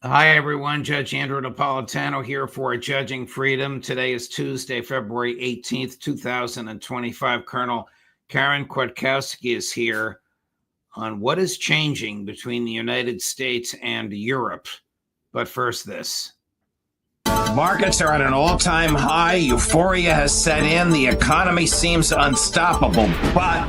Hi, everyone. Judge Andrew Napolitano here for Judging Freedom. Today is Tuesday, February 18th, 2025. Colonel Karen Kwiatkowski is here on what is changing between the United States and Europe. But first, this. Markets are at an all-time high. Euphoria has set in. The economy seems unstoppable, but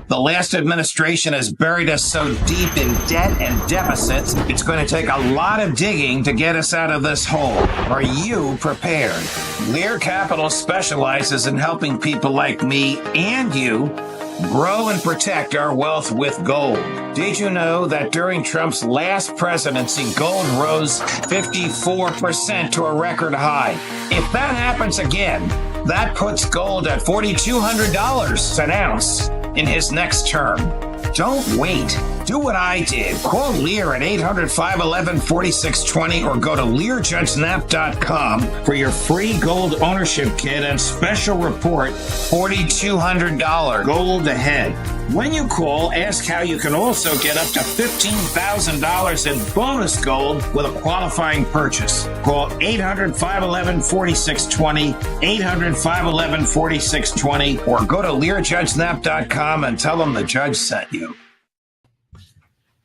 the last administration has buried us so deep in debt and deficits, it's going to take a lot of digging to get us out of this hole. Are you prepared? Lear Capital specializes in helping people like me and you grow and protect our wealth with gold. Did you know that during Trump's last presidency, gold rose 54% to a record high? If that happens again, that puts gold at $4,200 an ounce in his next term. Don't wait. Do what I did. Call Lear at 800-511-4620 or go to LearJudgeNap.com for your free gold ownership kit and special report, $4,200 gold ahead. When you call, ask how you can also get up to $15,000 in bonus gold with a qualifying purchase. Call 800-511-4620, 800-511-4620, or go to LearJudgeNap.com and tell them the judge sent you.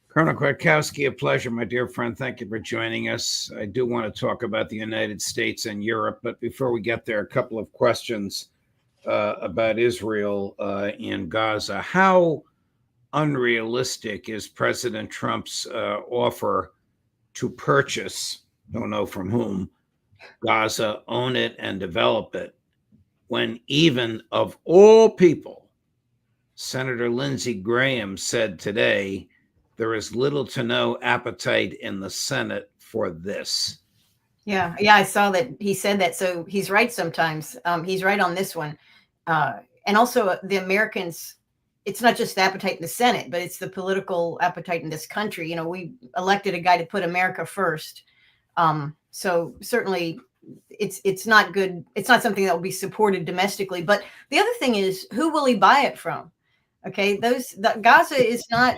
Colonel Kwiatkowski, a pleasure, my dear friend. Thank you for joining us. I do want to talk about the United States and Europe, but before we get there, a couple of questions about Israel and Gaza. How unrealistic is President Trump's offer to purchase, don't know from whom, Gaza, own it and develop it, when even of all people, Senator Lindsey Graham said today, there is little to no appetite in the Senate for this. Yeah, I saw that he said that. So he's right sometimes. He's right on this one. And also the Americans, it's not just the appetite in the Senate, but it's the political appetite in this country. You know, we elected a guy to put America first. So certainly it's not good. It's not something that will be supported domestically. But the other thing is, who will he buy it from? Okay, Gaza is not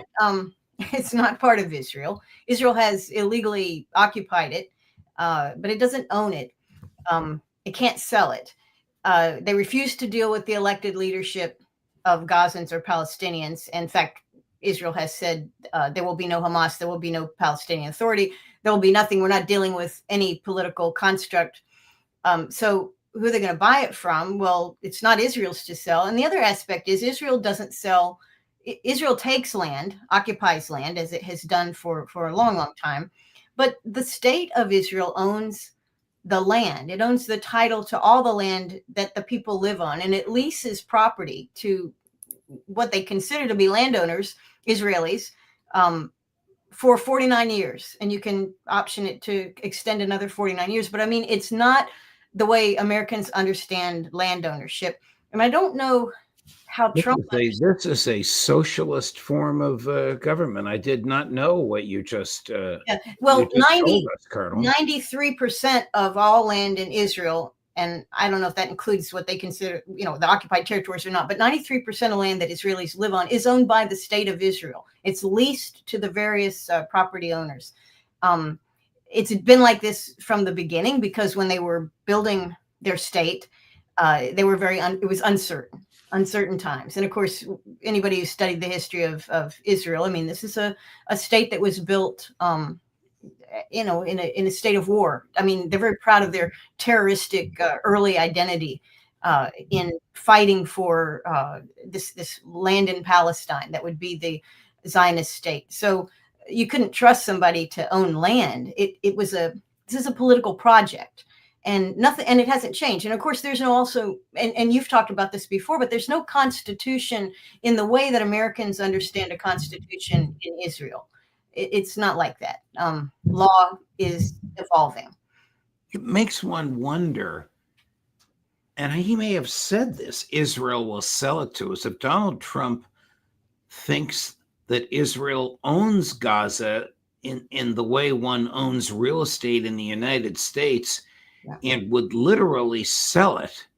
it's not part of Israel. Israel has illegally occupied it, but it doesn't own it. It can't sell it. They refuse to deal with the elected leadership of Gazans or Palestinians. In fact, Israel has said there will be no Hamas, there will be no Palestinian Authority, there will be nothing. We're not dealing with any political construct. So who are they going to buy it from? Well, it's not Israel's to sell. And the other aspect is Israel doesn't sell. Israel takes land, occupies land, as it has done for a long, long time. But the state of Israel owns the land. It owns the title to all the land that the people live on. And it leases property to what they consider to be landowners, Israelis, for 49 years. And you can option it to extend another 49 years. But I mean, it's not the way Americans understand land ownership. And I don't know how Trump. This is a socialist form of government. I did not know what you just. Well, you just told us, Colonel. 93% of all land in Israel, and I don't know if that includes what they consider, the occupied territories or not, but 93% of land that Israelis live on is owned by the state of Israel. It's leased to the various property owners. It's been like this from the beginning because when they were building their state, they were it was uncertain times. And of course, anybody who studied the history of Israel, I mean, this is a state that was built, in a state of war. I mean, they're very proud of their terroristic early identity in fighting for this land in Palestine that would be the Zionist state. So you couldn't trust somebody to own land. This is a political project. And nothing, and it hasn't changed. And of course, there's and you've talked about this before, but there's no constitution in the way that Americans understand a constitution in Israel. It's not like that. Law is evolving. It makes one wonder, and he may have said this, Israel will sell it to us. If Donald Trump thinks that Israel owns Gaza in the way one owns real estate in the United States, and would literally sell it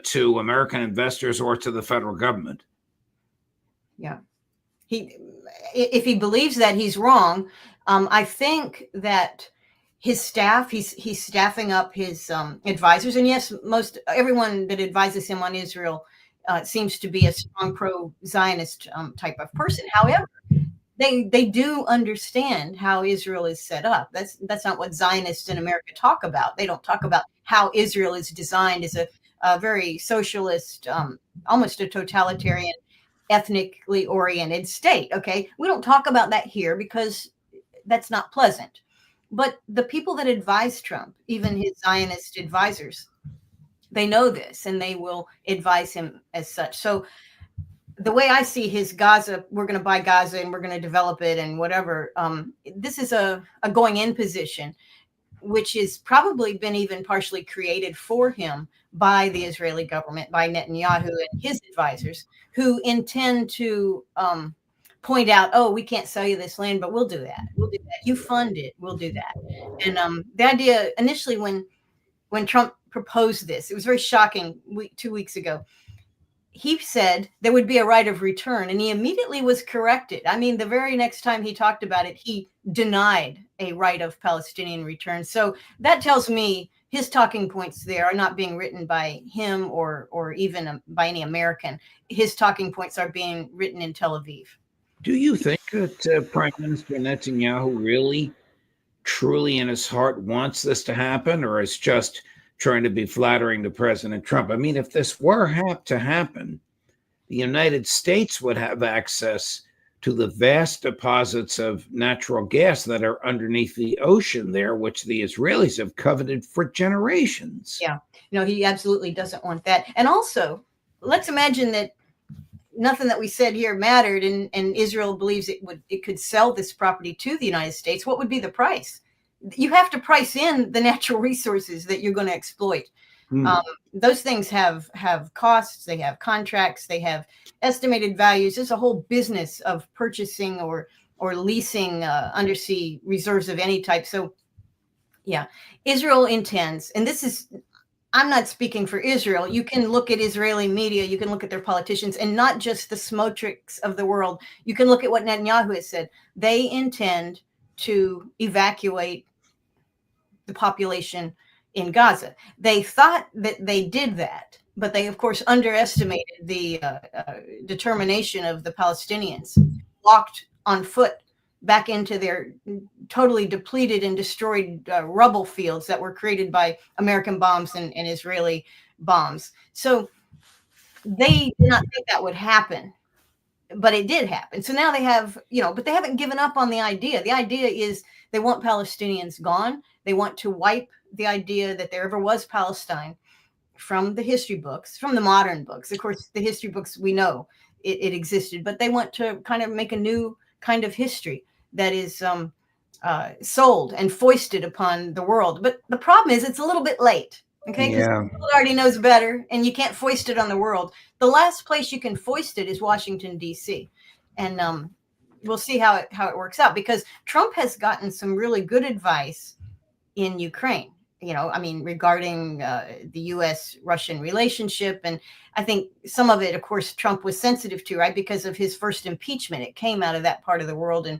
to American investors or to the federal government. Yeah. If he believes that, he's wrong. I think that his staff, he's staffing up his advisors, and yes, most everyone that advises him on Israel seems to be a strong pro-Zionist type of person. However, they do understand how Israel is set up. That's not what Zionists in America talk about. They don't talk about how Israel is designed as a very socialist, almost a totalitarian, ethnically oriented state. Okay, we don't talk about that here because that's not pleasant. But the people that advise Trump, even his Zionist advisors, they know this and they will advise him as such. So the way I see his Gaza, we're going to buy Gaza and we're going to develop it and whatever. This is a going in position, which has probably been even partially created for him by the Israeli government, by Netanyahu and his advisors, who intend to point out, oh, we can't sell you this land, but we'll do that. We'll do that. You fund it. We'll do that. And the idea initially when Trump proposed this, it was very shocking 2 weeks ago. He said there would be a right of return, and he immediately was corrected. I mean, the very next time he talked about it, he denied a right of Palestinian return. So that tells me his talking points there are not being written by him or even by any American. His talking points are being written in Tel Aviv. Do you think that Prime Minister Netanyahu really, truly in his heart wants this to happen, or is just trying to be flattering to President Trump? I mean, if this were to happen, the United States would have access to the vast deposits of natural gas that are underneath the ocean there, which the Israelis have coveted for generations. Yeah, no, he absolutely doesn't want that. And also, let's imagine that nothing that we said here mattered, and Israel believes it could sell this property to the United States. What would be the price? You have to price in the natural resources that you're going to exploit. Those things have costs, they have contracts, they have estimated values. There's a whole business of purchasing or leasing undersea reserves of any type. So yeah, Israel intends, and this is, I'm not speaking for Israel. You can look at Israeli media, you can look at their politicians, and not just the Smotricks of the world. You can look at what Netanyahu has said. They intend to evacuate the population in Gaza. They thought that they did that, but they, of course, underestimated the determination of the Palestinians, walked on foot back into their totally depleted and destroyed rubble fields that were created by American bombs and Israeli bombs. So they did not think that would happen, but it did happen. So now they have, but they haven't given up on the idea. The idea is they want Palestinians gone. They want to wipe the idea that there ever was Palestine from the history books, from the modern books. Of course, the history books, we know it existed, but they want to kind of make a new kind of history that is sold and foisted upon the world. But the problem is it's a little bit late. Okay, because the world already knows better, and you can't foist it on the world. The last place you can foist it is Washington, D.C., and we'll see how it works out, because Trump has gotten some really good advice in Ukraine. Regarding the U.S.-Russian relationship, and I think some of it, of course, Trump was sensitive to, right, because of his first impeachment. It came out of that part of the world, and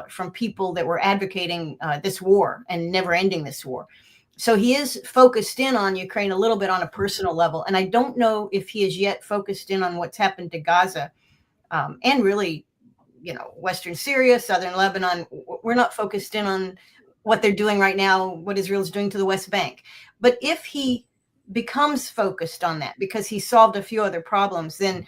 from people that were advocating this war and never ending this war. So he is focused in on Ukraine a little bit on a personal level. And I don't know if he is yet focused in on what's happened to Gaza and really, Western Syria, Southern Lebanon. We're not focused in on what they're doing right now, what Israel's doing to the West Bank. But if he becomes focused on that because he solved a few other problems, then,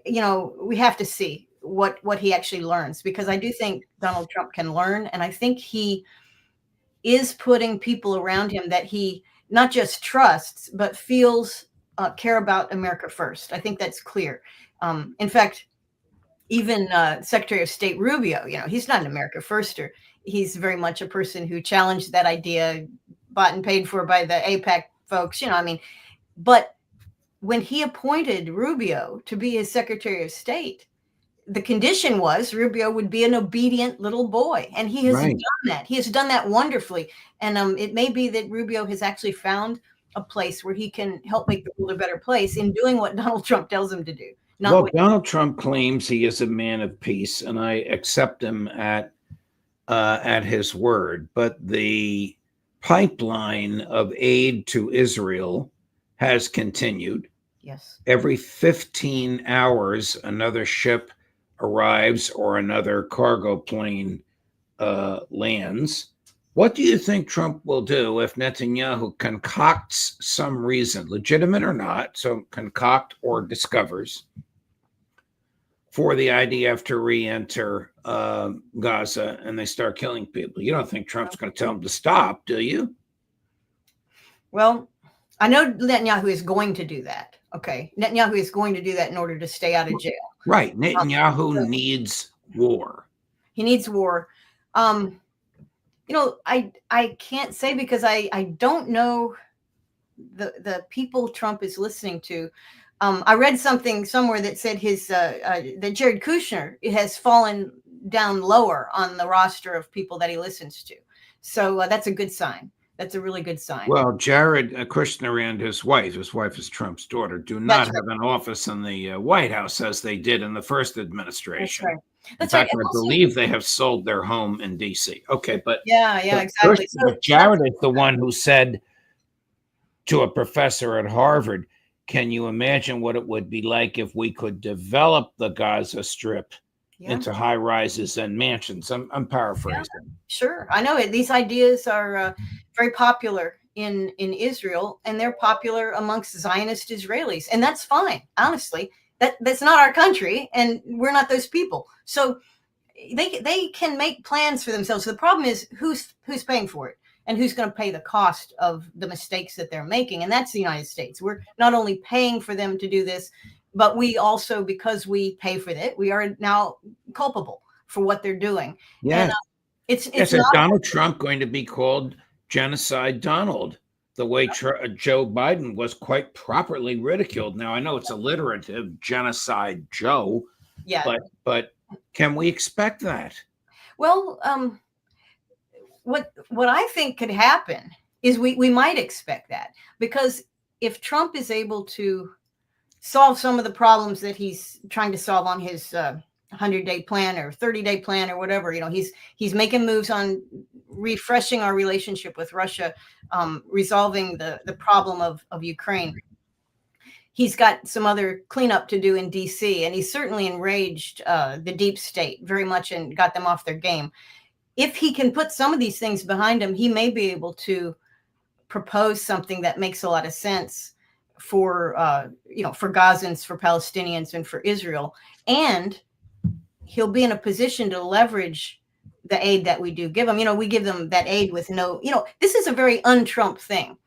we have to see what he actually learns, because I do think Donald Trump can learn. And I think he is putting people around him that he not just trusts, but feels care about America first. I think that's clear. In fact, even Secretary of State Rubio, he's not an America firster. He's very much a person who challenged that idea, bought and paid for by the AIPAC folks, But when he appointed Rubio to be his Secretary of State, the condition was Rubio would be an obedient little boy. And he has done that. He has done that wonderfully. And it may be that Rubio has actually found a place where he can help make the world a better place in doing what Donald Trump tells him to do. Donald Trump claims he is a man of peace, and I accept him at at his word, but the pipeline of aid to Israel has continued. Yes. Every 15 hours, another ship arrives or another cargo plane lands. What do you think Trump will do if Netanyahu concocts some reason, legitimate or not, so concoct or discovers, for the IDF to re-enter Gaza and they start killing people? You don't think Trump's going to tell them to stop, do you? Well, I know Netanyahu is going to do that. Okay. Netanyahu is going to do that in order to stay out of jail. Right. Netanyahu needs war. He needs war. I can't say because I don't know the people Trump is listening to. I read something somewhere that said that Jared Kushner has fallen down lower on the roster of people that he listens to. So that's a good sign. That's a really good sign. Well, Jared Kushner and his wife is Trump's daughter, do not have an office in the White House as they did in the first administration. That's right. In fact, I believe they have sold their home in D.C. Okay, but yeah, exactly. But Jared is the one who said to a professor at Harvard, "Can you imagine what it would be like if we could develop the Gaza Strip into high rises and mansions?" I'm paraphrasing. Yeah, sure, I know it. These ideas are very popular in Israel, and they're popular amongst Zionist Israelis, and that's fine. Honestly, that's not our country, and we're not those people. So they can make plans for themselves. So the problem is who's paying for it, and who's going to pay the cost of the mistakes that they're making, and that's the United States. We're not only paying for them to do this, but we also, because we pay for it, we are now culpable for what they're doing. Yes. And is Donald Trump going to be called Genocide Donald, the way Joe Biden was quite properly ridiculed? Now, I know it's alliterative, Genocide Joe, but can we expect that? Well, what I think could happen is we might expect that, because if Trump is able to solve some of the problems that he's trying to solve on his 100-day plan or 30-day plan or whatever, he's making moves on refreshing our relationship with Russia, resolving the problem of Ukraine. He's got some other cleanup to do in DC, and he's certainly enraged the deep state very much and got them off their game. If he can put some of these things behind him, he may be able to propose something that makes a lot of sense for Gazans, for Palestinians, and for Israel. And he'll be in a position to leverage the aid that we do give them. We give them that aid with no, this is a very un-Trump thing.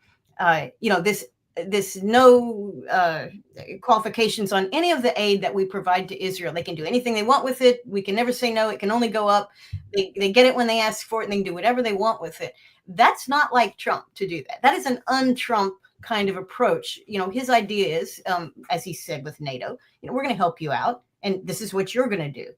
This no qualifications on any of the aid that we provide to Israel. They can do anything they want with it. We can never say no. It can only go up. They get it when they ask for it, and they can do whatever they want with it. That's not like Trump to do that. That is an un-Trump kind of approach. His idea is, as he said with NATO, we're going to help you out, and this is what you're going to do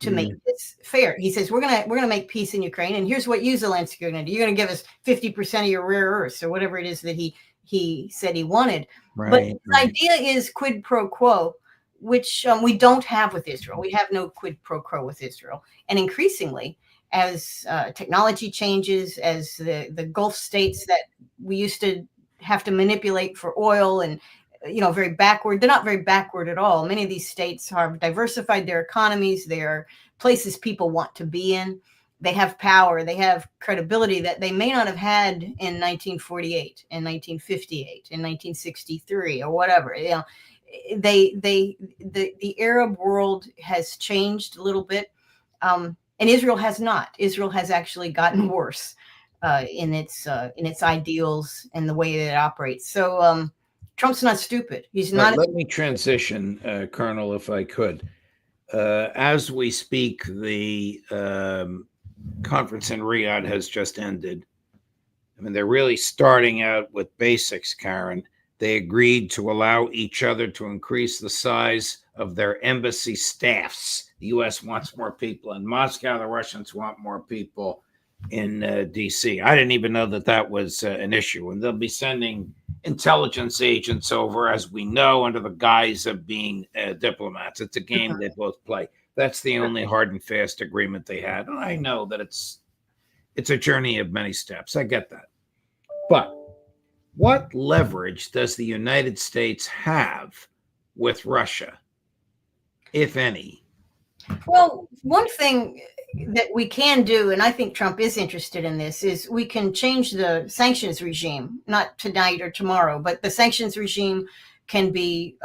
to make this fair. He says we're gonna make peace in Ukraine, and here's what you, Zelensky, are going to do. You're going to give us 50% of your rare earths or whatever it is that he said he wanted. Right, but the idea is quid pro quo, which we don't have with Israel. We have no quid pro quo with Israel, and increasingly, as technology changes, as the Gulf states that we used to have to manipulate for oil and very backward. They're not very backward at all. Many of these states have diversified their economies. They are places people want to be in. They have power. They have credibility that they may not have had in 1948, in 1958, in 1963, or whatever. The Arab world has changed a little bit, and Israel has not. Israel has actually gotten worse in its ideals and the way that it operates. So Trump's not stupid. He's not. Let me transition, Colonel, if I could. As we speak, the conference in Riyadh has just ended. I mean, they're really starting out with basics, Karen. They agreed to allow each other to increase the size of their embassy staffs. The U.S. wants more people in Moscow. The Russians want more people in D.C. I didn't even know that was an issue. And they'll be sending intelligence agents over, as we know, under the guise of being diplomats. It's a game they both play. That's the only hard and fast agreement they had. And I know that it's a journey of many steps. I get that. But what leverage does the United States have with Russia, if any? Well, one thing that we can do, and I think Trump is interested in this, is we can change the sanctions regime, not tonight or tomorrow, but the sanctions regime can be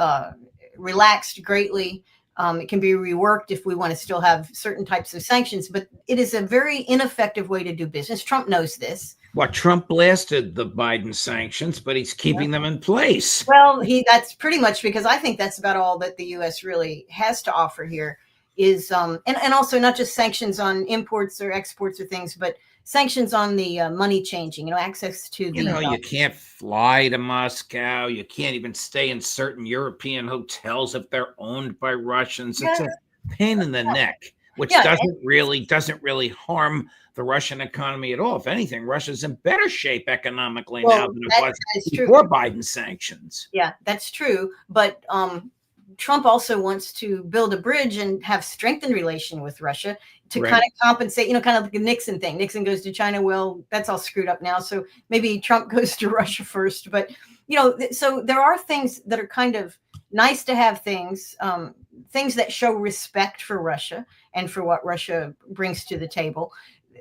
relaxed greatly. It can be reworked if we want to still have certain types of sanctions, but it is a very ineffective way to do business. Trump knows this. Well, Trump blasted the Biden sanctions, but he's keeping them in place. Well, that's pretty much because I think that's about all that the U.S. really has to offer here is, and also not just sanctions on imports or exports or things, but sanctions on the money changing, access to the. You can't fly to Moscow. You can't even stay in certain European hotels if they're owned by Russians. It's a pain in the neck, which doesn't really harm the Russian economy at all. If anything, Russia's in better shape economically now than it was before Biden sanctions. Yeah, that's true. But Trump also wants to build a bridge and have strengthened relation with Russia to kind of compensate, kind of like the Nixon thing. Nixon goes to China. Well, that's all screwed up now. So maybe Trump goes to Russia first. But, so there are things that are kind of nice to have things that show respect for Russia and for what Russia brings to the table.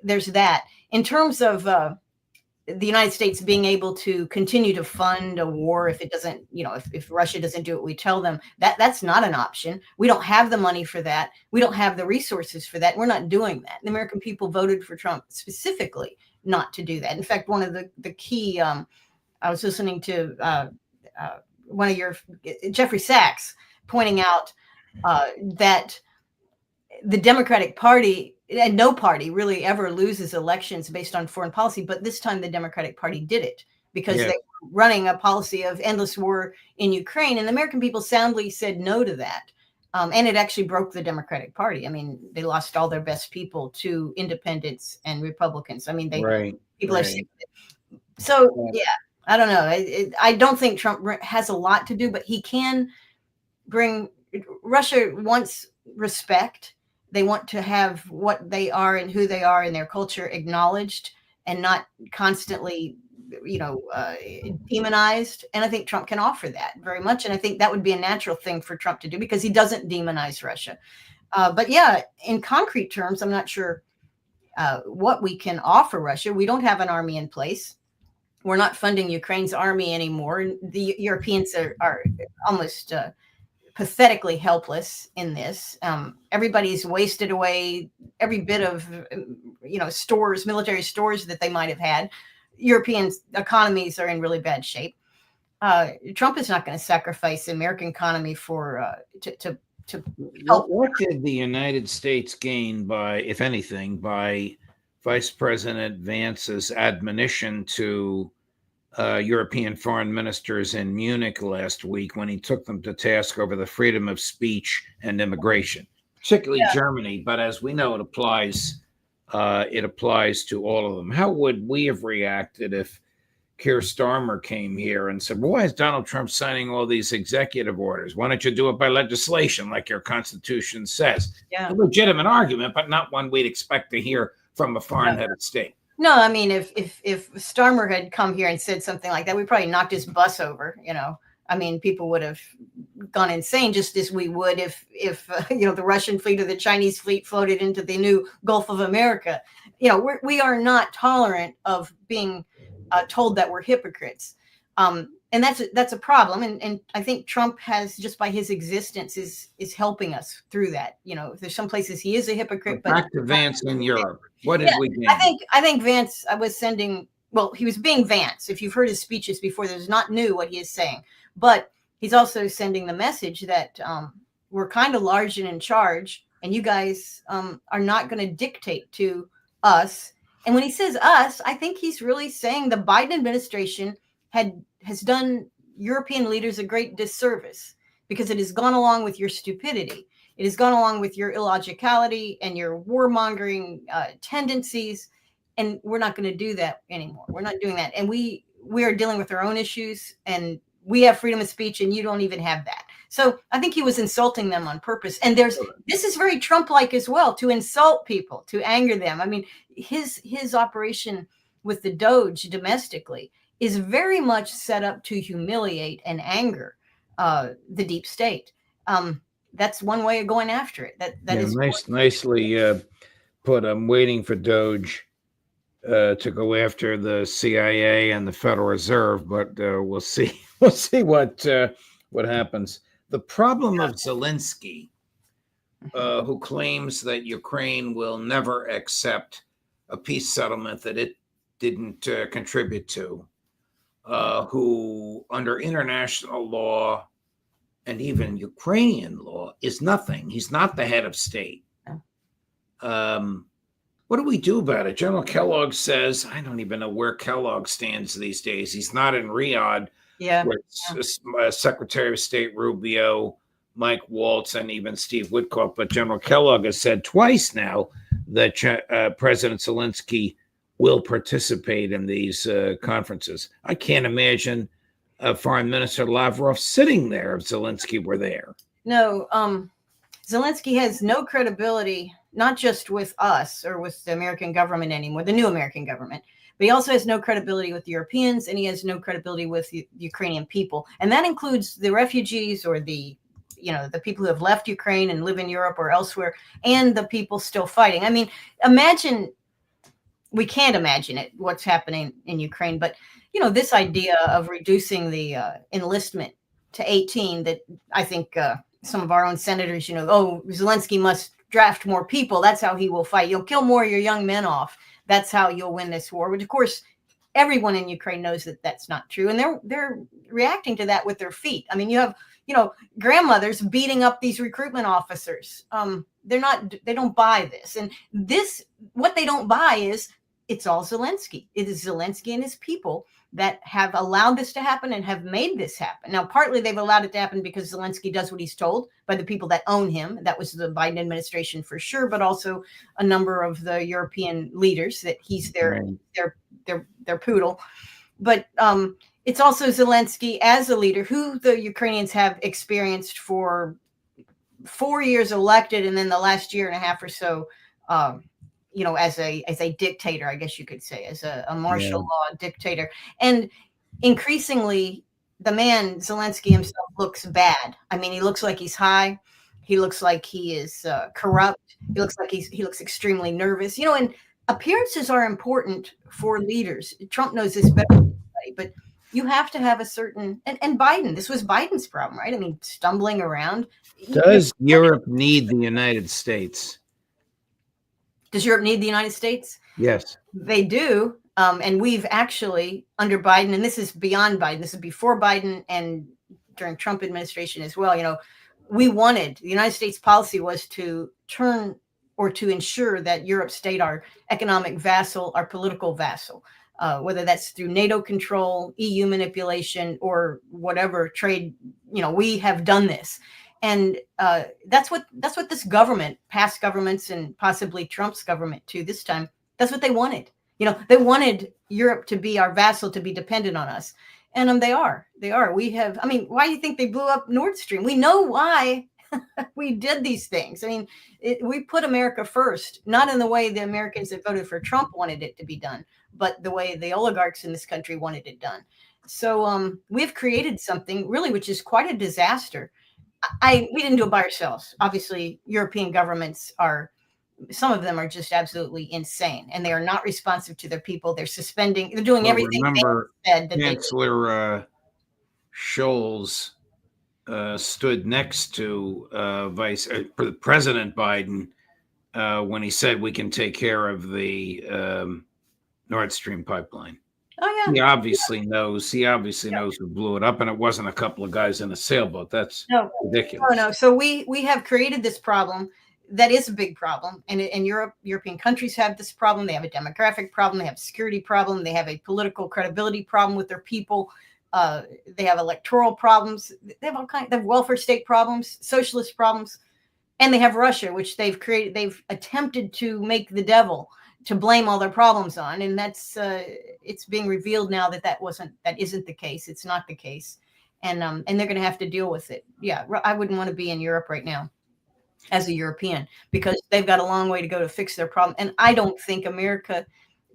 There's that. In terms of the United States being able to continue to fund a war if it doesn't, if Russia doesn't do what we tell them, that's not an option. We don't have the money for that. We don't have the resources for that. We're not doing that. The American people voted for Trump specifically not to do that. In fact, one of the key, I was listening to one of your, Jeffrey Sachs, pointing out that the Democratic Party, and no party really ever loses elections based on foreign policy, but this time the Democratic Party did it because they were running a policy of endless war in Ukraine, and the American people soundly said no to that. And it actually broke the Democratic Party. I mean, they lost all their best people to independents and Republicans. I mean, people are sick of it. So, I don't know. I don't think Trump has a lot to do, but he can bring. Russia wants respect. They want to have what they are and who they are and their culture acknowledged and not constantly, demonized. And I think Trump can offer that very much. And I think that would be a natural thing for Trump to do because he doesn't demonize Russia. But in concrete terms, I'm not sure what we can offer Russia. We don't have an army in place. We're not funding Ukraine's army anymore. The Europeans are almost pathetically helpless in this. Everybody's wasted away every bit of, stores, military stores that they might have had. European economies are in really bad shape. Trump is not going to sacrifice the American economy for to help. What did the United States gain by, if anything, by Vice President Vance's admonition to European foreign ministers in Munich last week when he took them to task over the freedom of speech and immigration, particularly Germany? But as we know, it applies to all of them. How would we have reacted if Keir Starmer came here and said, well, why is Donald Trump signing all these executive orders? Why don't you do it by legislation like your Constitution says? A legitimate argument, but not one we'd expect to hear from a foreign head of state. No, I mean, if Starmer had come here and said something like that, we probably knocked his bus over. I mean, people would have gone insane, just as we would if the Russian fleet or the Chinese fleet floated into the new Gulf of America. We are not tolerant of being told that we're hypocrites, and that's a problem. And I think Trump has, just by his existence, is helping us through that. There's some places he is a hypocrite. But back to Vance in Europe. What did we gain? I think Vance was sending. Well, he was being Vance. If you've heard his speeches before, there's not new what he is saying, but he's also sending the message that we're kind of large and in charge, and you guys are not going to dictate to us. And when he says us, I think he's really saying the Biden administration has done European leaders a great disservice because it has gone along with your stupidity. It has gone along with your illogicality and your warmongering tendencies. And we're not going to do that anymore. We're not doing that. And we are dealing with our own issues, and we have freedom of speech, and you don't even have that. So I think he was insulting them on purpose. And this is very Trump-like as well, to insult people, to anger them. I mean, his operation with the Doge domestically is very much set up to humiliate and anger the deep state. That's one way of going after it. That is nicely put. I'm waiting for Doge to go after the CIA and the Federal Reserve, but we'll see. We'll see what happens. The problem of Zelensky, who claims that Ukraine will never accept a peace settlement that it didn't contribute to, who under international law and even Ukrainian law is nothing. He's not the head of state. What do we do about it? General Kellogg says, I don't even know where Kellogg stands these days. He's not in Riyadh. With Secretary of State Rubio, Mike Waltz, and even Steve Witkoff. But General Kellogg has said twice now that President Zelensky will participate in these conferences. I can't imagine Foreign Minister Lavrov sitting there if Zelensky were there. No, Zelensky has no credibility, not just with us or with the American government anymore, the new American government, but he also has no credibility with the Europeans, and he has no credibility with the Ukrainian people. And that includes the refugees or the people who have left Ukraine and live in Europe or elsewhere, and the people still fighting. I mean, we can't imagine it, what's happening in Ukraine, but this idea of reducing the enlistment to 18, that I think some of our own senators, Zelensky must draft more people. That's how he will fight. You'll kill more of your young men off. That's how you'll win this war, which of course everyone in Ukraine knows that that's not true. And they're reacting to that with their feet. I mean, you have, grandmothers beating up these recruitment officers. They don't buy this. And what they don't buy is it's all Zelensky. It is Zelensky and his people that have allowed this to happen and have made this happen. Now, partly they've allowed it to happen because Zelensky does what he's told by the people that own him. That was the Biden administration for sure, but also a number of the European leaders that he's their poodle. But it's also Zelensky as a leader who the Ukrainians have experienced for 4 years elected, and then the last year and a half or so, as a dictator, I guess you could say, as a martial law dictator. And increasingly, the man, Zelensky himself, looks bad. I mean, he looks like he's high. He looks like he is corrupt. He looks like he looks extremely nervous. And appearances are important for leaders. Trump knows this better than anybody, but you have to have a certain, and Biden, this was Biden's problem, right? I mean, stumbling around. Does Europe need the United States? Does Europe need the United States? Yes. They do. And we've actually, under Biden, and this is beyond Biden, this is before Biden and during Trump administration as well, the United States policy was to turn or to ensure that Europe stayed our economic vassal, our political vassal, whether that's through NATO control, EU manipulation, or whatever trade, we have done this. And that's what this government, past governments, and possibly Trump's government too this time, that's what they wanted. They wanted Europe to be our vassal, to be dependent on us. And they are. We have, why do you think they blew up Nord Stream? We know why we did these things. I mean, we put America first, not in the way the Americans that voted for Trump wanted it to be done, but the way the oligarchs in this country wanted it done. So we've created something really, which is quite a disaster. We didn't do it by ourselves. Obviously, European governments some of them are just absolutely insane, and they are not responsive to their people. They're doing everything. Remember, Chancellor Scholz stood next to President Biden when he said we can take care of the Nord Stream pipeline. Oh yeah. He obviously knows who blew it up, and it wasn't a couple of guys in a sailboat. That's ridiculous. No. So we have created this problem that is a big problem, and European countries have this problem. They have a demographic problem. They have a security problem. They have a political credibility problem with their people. They have electoral problems. They have all kinds. They have welfare state problems, socialist problems, and they have Russia, which they've created. They've attempted to make the devil to blame all their problems on, and that's it's being revealed now that isn't the case. It's not the case, and they're going to have to deal with it. Yeah, I wouldn't want to be in Europe right now as a European, because they've got a long way to go to fix their problem. And I don't think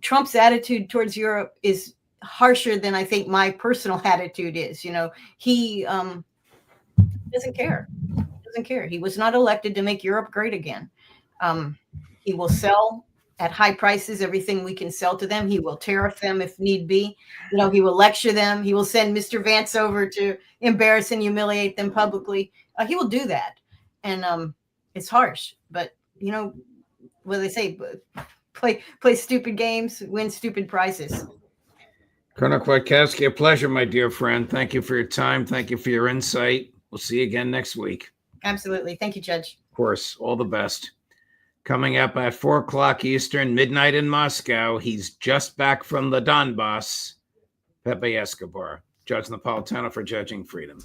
Trump's attitude towards Europe is harsher than I think my personal attitude is. He doesn't care. He was not elected to make Europe great again. He will sell at high prices everything we can sell to them. He will tariff them if need be. He will lecture them. He will send Mr. Vance over to embarrass and humiliate them publicly. He will do that. And it's harsh, but what do they say? Play stupid games, win stupid prizes. Colonel Kwiatkowski, a pleasure, my dear friend. Thank you for your time. Thank you for your insight. We'll see you again next week. Absolutely. Thank you, Judge. Of course. All the best. Coming up at 4 o'clock Eastern, midnight in Moscow, he's just back from the Donbass, Pepe Escobar, Judge Napolitano for Judging Freedom.